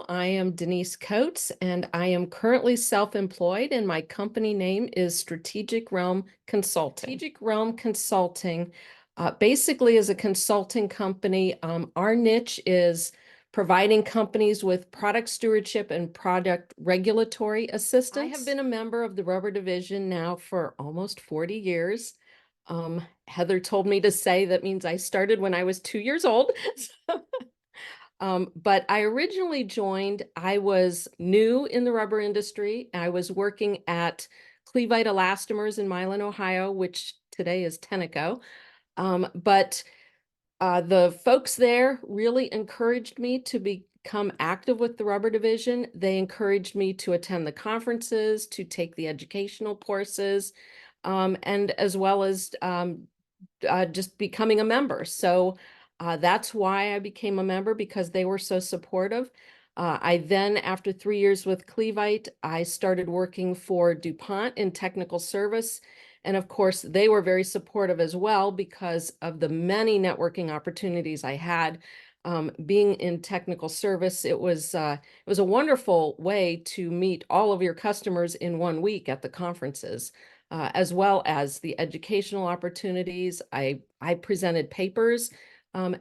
I am Denise Kotz, and I am currently self-employed, and my company name is Strategic Realm Consulting. Strategic Realm Consulting basically is a consulting company. Our niche is providing companies with product stewardship and product regulatory assistance. I have been a member of the rubber division now for almost 40 years. Heather told me to say that means I started when I was 2 years old. But I originally joined, I was new in the rubber industry. I was working at Clevite Elastomers in Milan, Ohio, which today is Tenneco. But the folks there really encouraged me to become active with the rubber division. They encouraged me to attend the conferences, to take the educational courses, and as well as just becoming a member. So that's why I became a member, because they were so supportive. I then, after 3 years with Clevite, I started working for DuPont in technical service. And of course, they were very supportive as well because of the many networking opportunities I had. Being in technical service, it was a wonderful way to meet all of your customers in 1 week at the conferences. As well as the educational opportunities. I presented papers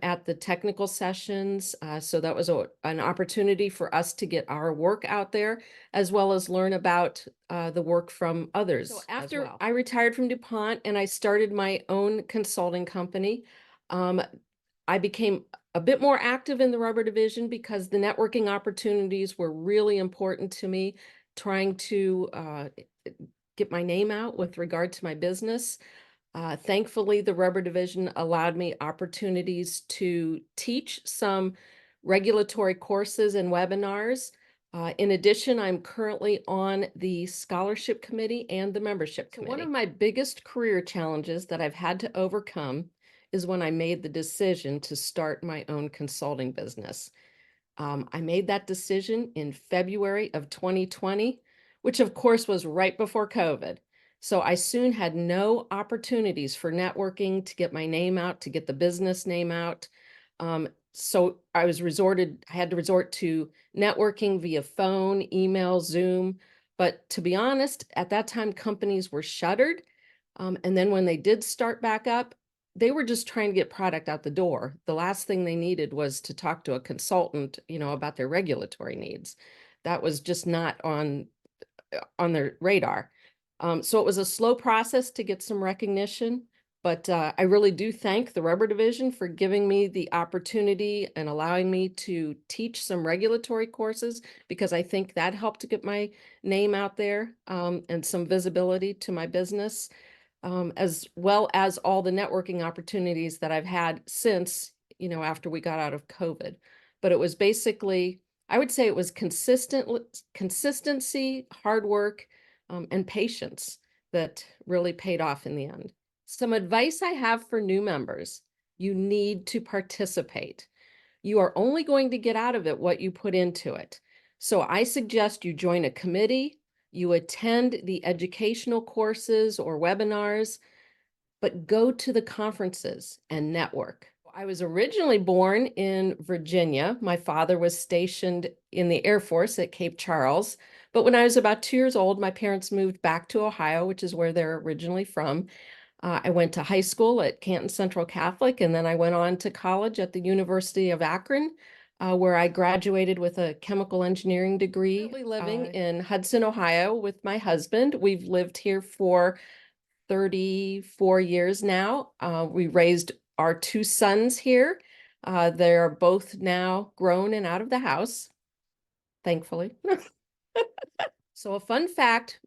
at the technical sessions. So that was an opportunity for us to get our work out there, as well as learn about the work from others. So after I retired from DuPont and I started my own consulting company, I became a bit more active in the rubber division because the networking opportunities were really important to me, trying to get my name out with regard to my business. Thankfully, the rubber division allowed me opportunities to teach some regulatory courses and webinars. In addition, I'm currently on the scholarship committee and the membership committee. One of my biggest career challenges that I've had to overcome is when I made the decision to start my own consulting business. I made that decision in February of 2020, which of course was right before COVID. So I soon had no opportunities for networking, to get my name out, to get the business name out. So I had to resort to networking via phone, email, Zoom. But to be honest, at that time, companies were shuttered. And then when they did start back up, they were just trying to get product out the door. The last thing they needed was to talk to a consultant, about their regulatory needs. That was just not on their radar. So it was a slow process to get some recognition, but I really do thank the rubber division for giving me the opportunity and allowing me to teach some regulatory courses, because I think that helped to get my name out there and some visibility to my business. As well as all the networking opportunities that I've had since, after we got out of COVID. But it was basically, I would say it was consistency, hard work, and patience that really paid off in the end. Some advice I have for new members: you need to participate. You are only going to get out of it what you put into it. So I suggest you join a committee, you attend the educational courses or webinars, but go to the conferences and network. I was originally born in Virginia. My father was stationed in the Air Force at Cape Charles. But when I was about 2 years old, my parents moved back to Ohio, which is where they're originally from. I went to high school at Canton Central Catholic, and then I went on to college at the University of Akron, where I graduated with a chemical engineering degree. Currently living in Hudson, Ohio with my husband. We've lived here for 34 years now. We raised our 2 sons here. They're both now grown and out of the house, thankfully. So a fun fact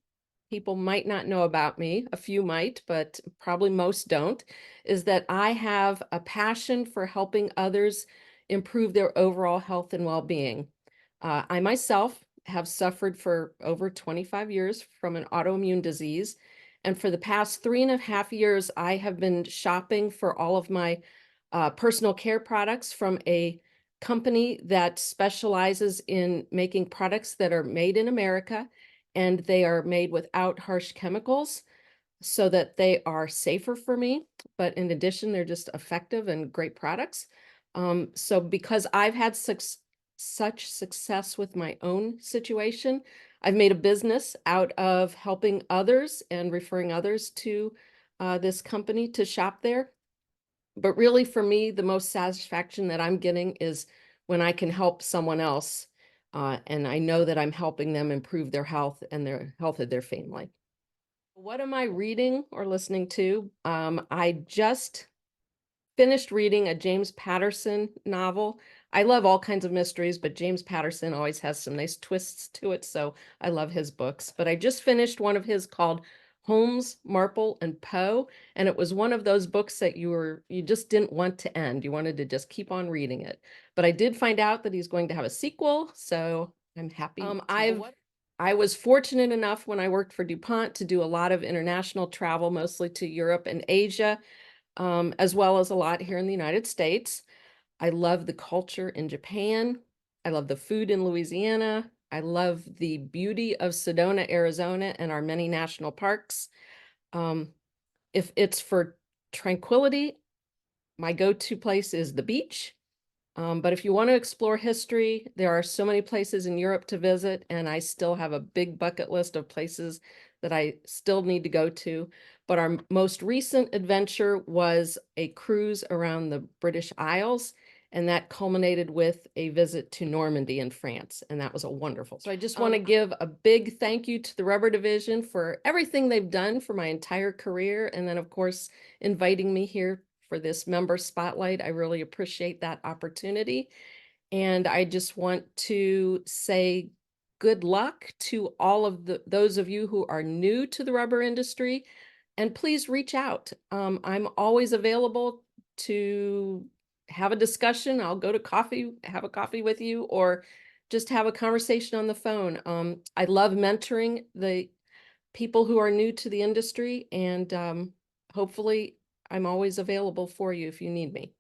people might not know about me, a few might, but probably most don't, is that I have a passion for helping others improve their overall health and well-being. I myself have suffered for over 25 years from an autoimmune disease. And for the past 3.5 years, I have been shopping for all of my personal care products from a company that specializes in making products that are made in America, and they are made without harsh chemicals, so that they are safer for me. But in addition, they're just effective and great products. So because I've had such success with my own situation. I've made a business out of helping others and referring others to this company to shop there. But really, for me, the most satisfaction that I'm getting is when I can help someone else, and I know that I'm helping them improve their health and their health of their family. What am I reading or listening to? I just finished reading a James Patterson novel. I love all kinds of mysteries, but James Patterson always has some nice twists to it, so I love his books. But I just finished one of his called Holmes, Marple, and Poe, and it was one of those books that you just didn't want to end. You wanted to just keep on reading it. But I did find out that he's going to have a sequel, so I'm happy to know I was fortunate enough when I worked for DuPont to do a lot of international travel, mostly to Europe and Asia, as well as a lot here in the United States. I love the culture in Japan. I love the food in Louisiana. I love the beauty of Sedona, Arizona, and our many national parks. Um, if it's for tranquility, my go-to place is the beach. But if you want to explore history, there are so many places in Europe to visit, and I still have a big bucket list of places that I still need to go to. But our most recent adventure was a cruise around the British Isles, and that culminated with a visit to Normandy in France, and that was a wonderful. So I just want to give a big thank you to the Rubber Division for everything they've done for my entire career, and then of course inviting me here for this member spotlight. I really appreciate that opportunity. And I just want to say good luck to all of those of you who are new to the rubber industry. And please reach out. I'm always available to have a discussion. I'll go to coffee, have a coffee with you, or just have a conversation on the phone. I love mentoring the people who are new to the industry, and hopefully I'm always available for you if you need me.